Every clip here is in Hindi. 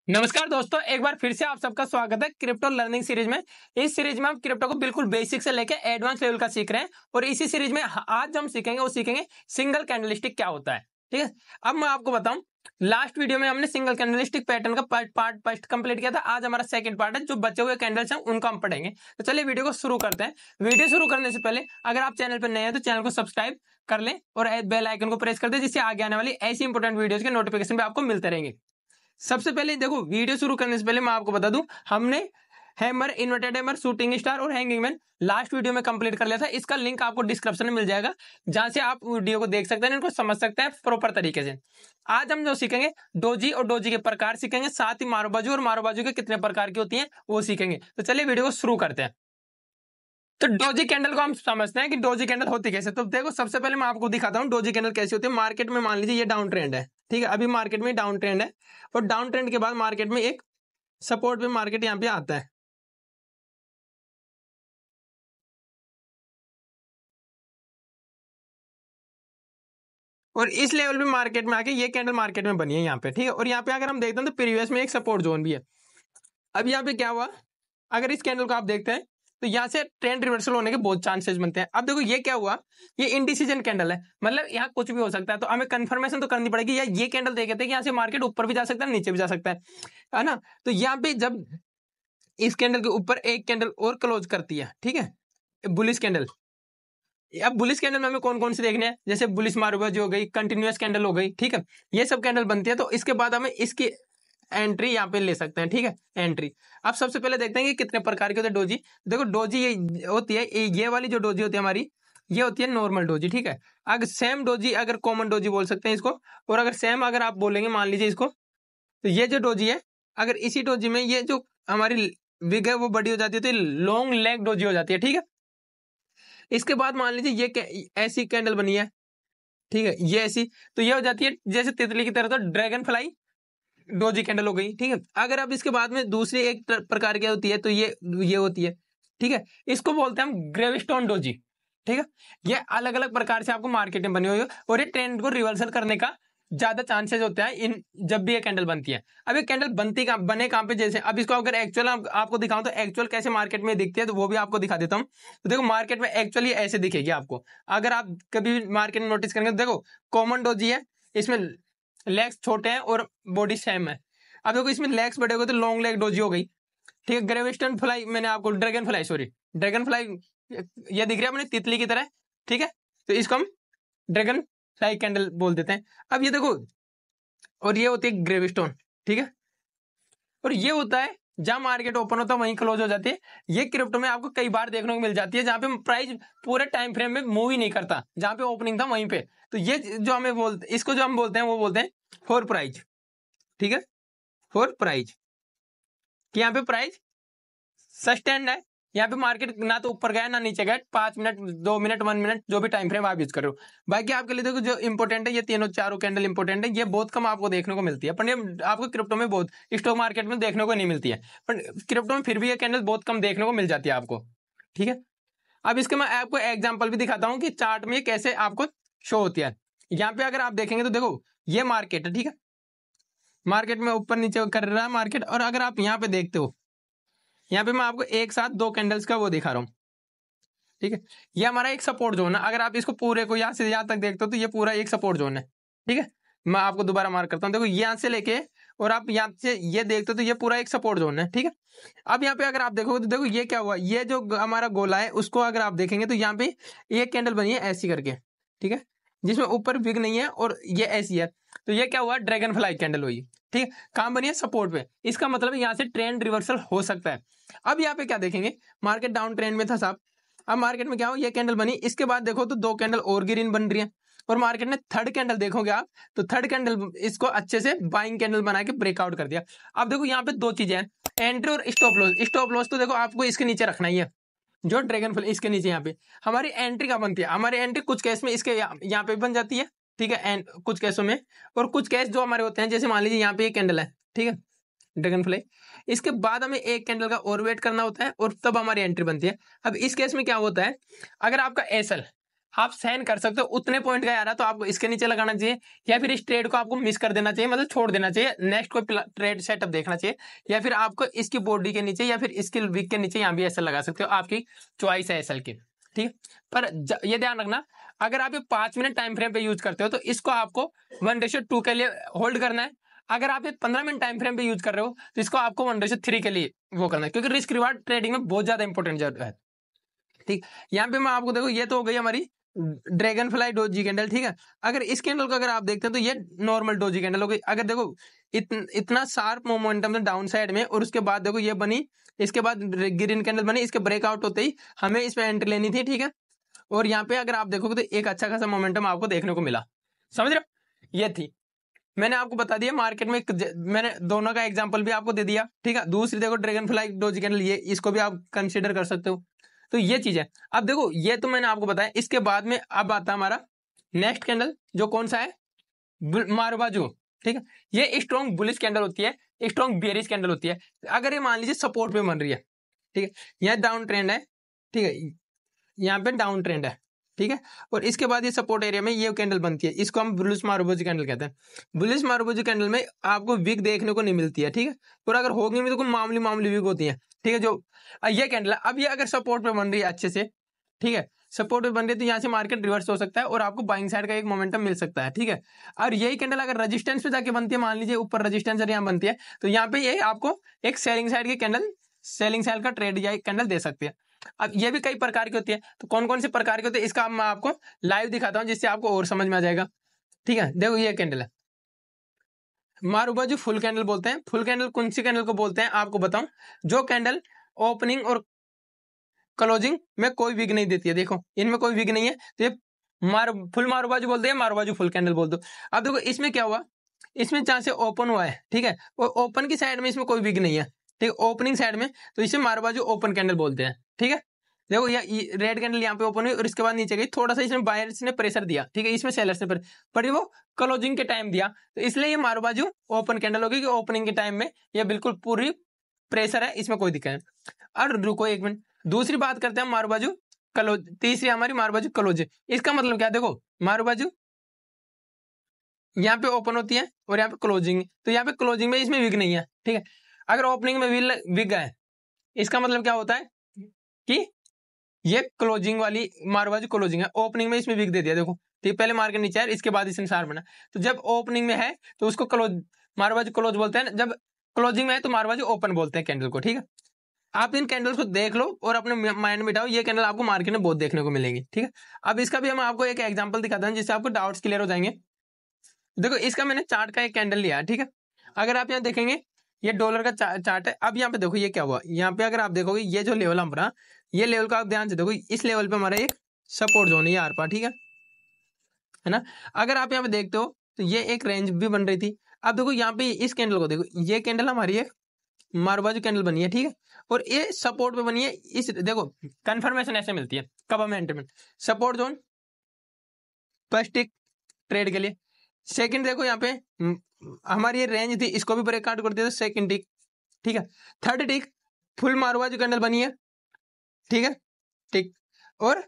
नमस्कार दोस्तों, एक बार फिर से आप सबका स्वागत है क्रिप्टो लर्निंग सीरीज में। इस सीरीज में हम क्रिप्टो को बिल्कुल बेसिक से लेके एडवांस लेवल का सीख रहे हैं और इसी सीरीज में आज जो हम सीखेंगे वो सीखेंगे सिंगल कैंडलस्टिक क्या होता है। ठीक है, अब मैं आपको बताऊं, लास्ट वीडियो में हमने सिंगल कैंडलस्टिक पैटर्न का पार्ट फर्स्ट कंप्लीट किया था। आज हमारा सेकंड पार्ट है, जो बचे हुए कैंडल्स हैं उनको हम पढ़ेंगे। तो चलिए वीडियो को शुरू करते हैं। वीडियो शुरू करने से पहले अगर आप चैनल पर नए हैं तो चैनल को सब्सक्राइब कर लें और बेल आइकन को प्रेस कर दें, जिससे आगे आने वाली ऐसी इंपॉर्टेंट वीडियोज के नोटिफिकेशन भी आपको मिलते रहेंगे। सबसे पहले देखो, वीडियो शुरू करने से पहले मैं आपको बता दूं, हमने hammer, inverted hammer, shooting star और हैंगिंग मैन लास्ट वीडियो में कंप्लीट कर लिया था। इसका लिंक आपको डिस्क्रिप्शन में मिल जाएगा, जहां से आप वीडियो को देख सकते हैं, इनको समझ सकते हैं प्रॉपर तरीके से। आज हम जो सीखेंगे डोजी और डोजी के प्रकार सीखेंगे, साथ ही मारोबाजू और मारोबाजू के कितने प्रकार की होती हैं वो सीखेंगे। तो चलिए वीडियो को शुरू करते हैं। तो डोजी कैंडल को हम समझते हैं कि डोजी कैंडल होती कैसे। तो देखो, सबसे पहले मैं आपको दिखाता हूँ डोजी कैंडल कैसी होती है। मार्केट में मान लीजिए ये डाउन ट्रेंड है, ठीक है, अभी मार्केट में डाउन ट्रेंड है और डाउन ट्रेंड के बाद मार्केट में एक सपोर्ट पे मार्केट यहाँ पे आता है। और इस लेवल पे मार्केट में आके ये कैंडल मार्केट में बनी है यहाँ पे, ठीक है। और यहाँ पे अगर हम देखते हैं तो प्रीवियस में एक सपोर्ट जोन भी है। अब यहाँ पे क्या हुआ, अगर इस कैंडल को आप देखते हैं तो यहाँ से ट्रेंड रिवर्सल होने के बहुत चांसेस बनते हैं। अब देखो ये क्या हुआ, ये इनडिसीजन कैंडल है, मतलब यहाँ कुछ भी हो सकता है। तो हमें कंफर्मेशन तो करनी पड़ेगी, या ये कैंडल देखे थे कि यहाँ से मार्केट ऊपर भी जा सकता है, नीचे भी जा सकता है ना। तो यहाँ पे जब इस कैंडल के ऊपर एक कैंडल और क्लोज करती है, ठीक है, बुलिश कैंडल। अब बुलिश कैंडल में हमें कौन कौन से देखने हैं, जैसे बुलिश मारूबाजी हो गई, कंटिन्यूअस कैंडल हो गई, ठीक है, ये सब कैंडल बनती है। तो इसके बाद हमें इसकी एंट्री यहाँ पे ले सकते हैं, ठीक है, एंट्री। अब सबसे पहले देखते हैं कि कितने प्रकार के होते हैं डोजी। देखो डोजी ये होती है, ये वाली जो डोजी होती है हमारी, ये होती है नॉर्मल डोजी, ठीक है। अगर सेम डोजी, अगर कॉमन डोजी बोल सकते हैं इसको, और अगर सेम अगर आप बोलेंगे मान लीजिए इसको, तो ये जो डोजी है, अगर इसी डोजी में ये जो हमारी विग है वो बड़ी हो जाती है तो लॉन्ग लेग डोजी हो जाती है, ठीक है। इसके बाद मान लीजिए ये ऐसी कैंडल बनी है, ठीक है, ये ऐसी, तो ये हो जाती है जैसे तितली की तरह, तो ड्रैगन फ्लाई डोजी कैंडल हो गई, ठीक है। अगर अब इसके बाद में दूसरी एक प्रकार की होती है तो ये होती है, ठीक है, इसको बोलते हैं हम ग्रेविस्टोन डोजी, ठीक है। ये अलग अलग प्रकार से आपको मार्केट में बनी हुई है और ये ट्रेंड को रिवर्सल करने का ज्यादा चांसेस होते हैं इन, जब भी ये कैंडल बनती है। अब ये कैंडल बनती कहाँ, बने कहाँ पे, जैसे अब इसको अगर एक्चुअल आपको दिखाऊं तो एक्चुअल कैसे मार्केट में दिखती है तो वो भी आपको दिखा देता हूँ। तो देखो मार्केट में एक्चुअली ऐसे दिखेगी आपको, अगर आप कभी मार्केट में नोटिस करेंगे तो देखो कॉमन डोजी है, इसमें लेग्स छोटे हैं और बॉडी सेम है। अब देखो इसमें लेग्स बड़े हो गए तो लॉन्ग लेग डोजी हो गई, ठीक है। ग्रेविस्टन फ्लाई, मैंने आपको dragon fly, sorry dragon fly, ये दिख रहा है अपने तितली की तरह, ठीक है, तो इसको हम ड्रैगन फ्लाई कैंडल बोल देते हैं। अब ये देखो, और ये होती है ग्रेविस्टोन, ठीक है, और ये होता है जहां मार्केट ओपन होता है वहीं क्लोज हो जाती है। ये क्रिप्टो में आपको कई बार देखने को मिल जाती है, जहां पे प्राइस पूरे टाइम फ्रेम में मूव ही नहीं करता, जहां पे ओपनिंग था वहीं पे। तो ये जो हमें बोलते, इसको जो हम बोलते हैं वो बोलते हैं फोर प्राइज, ठीक है, फोर प्राइज, कि यहाँ पे प्राइस सस्टेंड है, यहाँ पे मार्केट ना तो ऊपर गया ना नीचे गया, 5 मिनट, 2 मिनट, 1 मिनट, जो भी टाइम फ्रेम आप यूज कर रहे हो। बाकी आपके लिए देखो जो इंपॉर्टेंट है, ये तीनों चारों कैंडल इंपॉर्टेंट है। ये बहुत कम आपको देखने को मिलती है, पर ये आपको क्रिप्टो में बहुत, स्टॉक मार्केट में देखने को नहीं मिलती है, पर क्रिप्टो में फिर भी ये कैंडल बहुत कम देखने को मिल जाती है आपको, ठीक है। अब इसके मैं आपको एग्जाम्पल भी दिखाता हूँ कि चार्ट में कैसे आपको शो होती है। यहाँ पे अगर आप देखेंगे तो देखो ये मार्केट है, ठीक है, मार्केट में ऊपर नीचे कर रहा है मार्केट। और अगर आप यहाँ पे देखते हो, यहाँ पे मैं आपको एक साथ दो कैंडल्स का वो दिखा रहा हूँ, ठीक है, ये हमारा एक सपोर्ट जोन है। अगर आप इसको पूरे को यहाँ से यहाँ तक देखते हो तो ये पूरा एक सपोर्ट जोन है, ठीक है। मैं आपको दोबारा मार्क करता हूँ, देखो यहाँ से लेके और आप यहाँ से ये देखते हो तो ये पूरा एक सपोर्ट जोन है, ठीक है। अब यहाँ पे अगर आप देखोगे तो देखो ये क्या हुआ, ये जो हमारा गोला है उसको अगर आप देखेंगे तो यहाँ पे एक कैंडल बनी है ऐसी करके, ठीक है, जिसमें ऊपर विग नहीं है और ये ऐसी है। तो ये क्या हुआ, ड्रैगन फ्लाई कैंडल हुई, ठीक है, कहाँ बनी है, सपोर्ट पे। इसका मतलब यहाँ से ट्रेंड रिवर्सल हो सकता है। अब यहाँ पे क्या देखेंगे, मार्केट डाउन ट्रेंड में था साहब, अब मार्केट में क्या हो, ये कैंडल बनी, इसके बाद देखो तो दो कैंडल और ग्रीन बन रही है, और मार्केट ने थर्ड कैंडल देखोगे आप तो थर्ड कैंडल इसको अच्छे से बाइंग कैंडल बना के ब्रेकआउट कर दिया। अब देखो यहाँ पे दो चीजें हैं, एंट्री और स्टॉप लॉस। स्टॉप लॉस तो देखो आपको इसके नीचे रखना ही है, जो ड्रैगन फ्लाई इसके नीचे। यहाँ पे हमारी एंट्री का बनती है, हमारी एंट्री कुछ केस में इसके यहाँ पे बन जाती है, ठीक है, एंड कुछ केसों में, और कुछ केस जो हमारे होते हैं, जैसे मान लीजिए यहाँ पे एक कैंडल है, ठीक है, ड्रैगन फ्लाई, इसके बाद हमें एक कैंडल का और वेट करना होता है और तब हमारी एंट्री बनती है। अब इस केस में क्या होता है, अगर आपका एसएल, आप सहन कर सकते हो, उतने पॉइंट का आ रहा है तो आपको इसके नीचे लगाना चाहिए, या फिर इस ट्रेड को आपको मिस कर देना चाहिए, मतलब छोड़ देना चाहिए, नेक्स्ट कोई ट्रेड सेटअप देखना चाहिए, या फिर आपको इसकी बॉडी के नीचे या फिर इसकी विक के नीचे यहाँ भी एसएल लगा सकते हो, आपकी चॉइस है एसएल की, ठीक है। पर ये ध्यान रखना, अगर आप ये 5 मिनट टाइम फ्रेम पे यूज करते हो तो इसको आपको 1:2 के लिए होल्ड करना है। अगर आप ये 15 मिनट टाइम फ्रेम पे यूज कर रहे हो तो इसको आपको 1:3 के लिए वो करना है, क्योंकि रिस्क रिवार्ड ट्रेडिंग में बहुत ज्यादा इंपॉर्टेंट है, ठीक। यहाँ पे मैं आपको देखो, ये तो हो गई हमारी ड्रैगन फ्लाई डोजी कैंडल, ठीक है। अगर इस कैंडल को अगर आप देखते हैं तो ये नॉर्मल डोजी कैंडल हो गई। अगर देखो इतना शार्प मोमेंटम डाउन साइड में, और उसके बाद देखो ये बनी, इसके बाद ग्रीन कैंडल बनी, इसके ब्रेकआउट होते ही हमें इसमें एंट्री लेनी थी, ठीक है। और यहाँ पे अगर आप देखोगे तो एक अच्छा खासा मोमेंटम आपको देखने को मिला, समझ रहे हो। ये थी, मैंने आपको बता दिया मार्केट में, मैंने दोनों का एग्जांपल भी आपको दे दिया, ठीक है। दूसरी देखो ड्रैगन फ्लाई डोजी कैंडल, ये इसको भी आप कंसीडर कर सकते हो। तो ये चीज है। अब देखो ये तो मैंने आपको बताया, इसके बाद में अब आता है हमारा नेक्स्ट कैंडल, जो कौन सा है, मारुबाजू, ठीक है। ये स्ट्रॉन्ग बुलिश कैंडल होती है, स्ट्रॉन्ग बेयरिश कैंडल होती है। अगर ये मान लीजिए सपोर्ट पे बन रही है, ठीक है, यह डाउन ट्रेंड है, ठीक है, यहाँ पे डाउन ट्रेंड है, ठीक है। और इसके बाद ये सपोर्ट एरिया में ये कैंडल बनती है, इसको हम बुलिश मारुबाजू कैंडल कहते हैं। बुलिश मारुबाजू कैंडल में आपको विक देखने को नहीं मिलती है, ठीक है। और अगर होगी भी तो कुछ मामूली मामूली विक होती है, ठीक है। जो ये कैंडल है, अब ये अगर सपोर्ट पे बन रही है अच्छे से, ठीक है, सपोर्ट पे बन रही है, तो यहाँ से मार्केट रिवर्स हो सकता है और आपको बाइंग साइड का एक मोमेंटम मिल सकता है, ठीक है। और यही कैंडल अगर रेजिस्टेंस पे जाके बनती है, मान लीजिए ऊपर रेजिस्टेंस यहाँ बनती है, तो यहाँ पे ये आपको एक सेलिंग साइड की कैंडल, सेलिंग साइड का ट्रेड या कैंडल दे सकती है। अब ये भी कई प्रकार की होती है, तो कौन कौन से प्रकार के होते हैं इसका मैं आपको लाइव दिखाता हूं, जिससे आपको और समझ में आ जाएगा, ठीक है। देखो ये कैंडल है, मारुबाजू फुल कैंडल बोलते हैं। फुल कैंडल कौन सी कैंडल को बोलते हैं आपको बताऊं, जो कैंडल ओपनिंग और क्लोजिंग में कोई विग नहीं देती है, देखो इनमें कोई विग नहीं है, तो ये फुल मारुबाजू बोलते हैं, मारुबाजू फुल कैंडल बोल दो। अब देखो इसमें क्या हुआ, इसमें जहां से ओपन हुआ है, ठीक है, वो ओपन की साइड में इसमें कोई विग नहीं है, ठीक है, ओपनिंग साइड में, तो इसे मारुबाजू ओपन कैंडल बोलते हैं, ठीक है। देखो ये रेड कैंडल यहाँ पे ओपन हुई और इसके बाद नीचे गई, थोड़ा सा इसमें बायर्स ने प्रेशर दिया, ठीक है, इसमें सेलर्स ने पर वो क्लोजिंग के टाइम दिया, तो इसलिए ये मारुबाजू ओपन कैंडल होगी, कि ओपनिंग के टाइम में ये बिल्कुल पूरी प्रेशर है, इसमें कोई दिक्कत नहीं। और रुको एक मिनट, दूसरी बात करते हैं मारुबाजू क्लोज, तीसरी हमारी मारुबाजू क्लोज। इसका मतलब क्या, देखो मारुबाजू यहाँ पे ओपन होती है और यहाँ पे क्लोजिंग, तो यहाँ पे क्लोजिंग में इसमें विग नहीं है, ठीक है। अगर ओपनिंग में विग है, इसका मतलब क्या होता है कि ये क्लोजिंग वाली मारुबाजू क्लोजिंग है, ओपनिंग में इसमें विग दे दिया, देखो ठीक, पहले मार्केट नीचे है, इसके बाद इसने सार बना, तो जब ओपनिंग में है तो उसको क्लोज, मारुबाजू क्लोज बोलते हैं, जब क्लोजिंग में है तो मारुबाजू ओपन बोलते हैं कैंडल को, ठीक है। आप इन कैंडल्स को देख लो और अपने माइंड में बिठाओ, ये कैंडल आपको मार्केट में बहुत देखने को मिलेगी, ठीक है। अब इसका भी हम आपको एक एग्जांपल दिखाते हैं जिससे आपको डाउट्स क्लियर हो जाएंगे। देखो इसका मैंने चार्ट का एक कैंडल लिया है, ठीक है। अगर आप यहाँ देखेंगे ये डॉलर का चार्ट है। अब यहाँ पे देखो ये क्या हुआ, यहाँ पे अगर आप देखोगे ये जो लेवल हमारा, ये लेवल का आप ध्यान से देखो, इस लेवल पे हमारा एक सपोर्ट जोन है ये आर पार, ठीक है ना। अगर आप यहाँ पे देखते हो तो ये एक रेंज भी बन रही थी। अब देखो यहाँ पे इस कैंडल को देखो, ये कैंडल हमारी एक मारुबाजू कैंडल बनी है, ठीक है, और ये सपोर्ट पे बनी है। इस देखो कंफर्मेशन ऐसे मिलती है कब हमें एंट्री में, सपोर्ट जोन फर्स्ट टिक ट्रेड के लिए, सेकंड देखो यहाँ पे हमारी ये रेंज थी, इसको भी ब्रेकआउट कर दिया, सेकंड टिक, ठीक है। थर्ड टिक फुल मारुबाजू कैंडल बनी है, ठीक है, टिक, और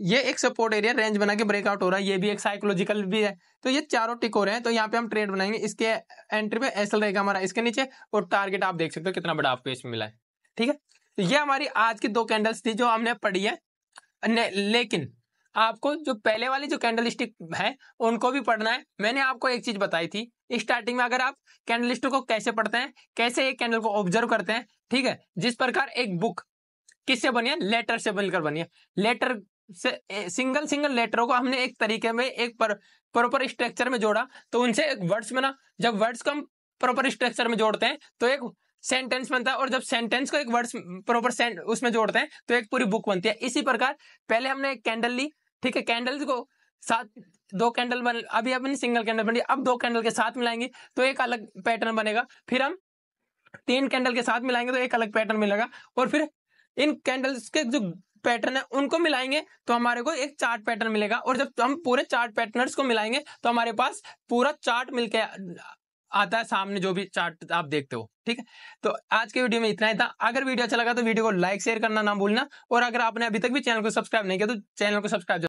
ये एक सपोर्ट एरिया रेंज बना के ब्रेकआउट हो रहा है, ये भी एक साइकोलॉजिकल भी है, तो ये चारों टिक हो रहे हैं। तो यहाँ पे हम ट्रेड बनाएंगे, इसके एंट्री पे एसएल रहेगा हमारा इसके नीचे, और टारगेट आप देख सकते हो कितना बड़ा आपको इसमें मिला है, ठीक है। तो ये हमारी आज की 2 कैंडल्स थी जो हमने पढ़ी है, लेकिन आपको जो पहले वाली जो कैंडल स्टिक है उनको भी पढ़ना है। मैंने आपको एक चीज बताई थी स्टार्टिंग में, अगर आप कैंडल स्टिक को कैसे पढ़ते हैं, कैसे एक कैंडल को ऑब्जर्व करते हैं, ठीक है, जिस प्रकार एक बुक किससे बनी है, लेटर से बनकर बनी है, लेटर से सिंगल सिंगल लेटरों को हमने एक तरीके में एक प्रॉपर स्ट्रक्चर में जोड़ा, तो उनसे एक वर्ड्स बना। जब वर्ड्स को हम प्रॉपर स्ट्रक्चर में जोड़ते हैं तो एक सेंटेंस बनता है, और जब सेंटेंस को एक वर्ड्स प्रॉपर उसमें जोड़ते हैं तो एक पूरी बुक बनती है। इसी प्रकार पहले हमने एक कैंडल ली, ठीक है, कैंडल को साथ 2 कैंडल बन, अभी अपनी सिंगल कैंडल बनी, अब 2 कैंडल के साथ मिलाएंगे तो एक अलग पैटर्न बनेगा, फिर हम 3 कैंडल के साथ मिलाएंगे तो एक अलग पैटर्न मिलेगा, और फिर इन कैंडल्स के जो पैटर्न है उनको मिलाएंगे तो हमारे को एक चार्ट पैटर्न मिलेगा, और जब हम पूरे चार्ट पैटर्न्स को मिलाएंगे तो हमारे पास पूरा चार्ट मिलके आता है सामने, जो भी चार्ट आप देखते हो, ठीक है। तो आज के वीडियो में इतना ही था। अगर वीडियो अच्छा लगा तो वीडियो को लाइक शेयर करना ना भूलना, और अगर आपने अभी तक भी चैनल को सब्सक्राइब नहीं किया तो चैनल को सब्सक्राइब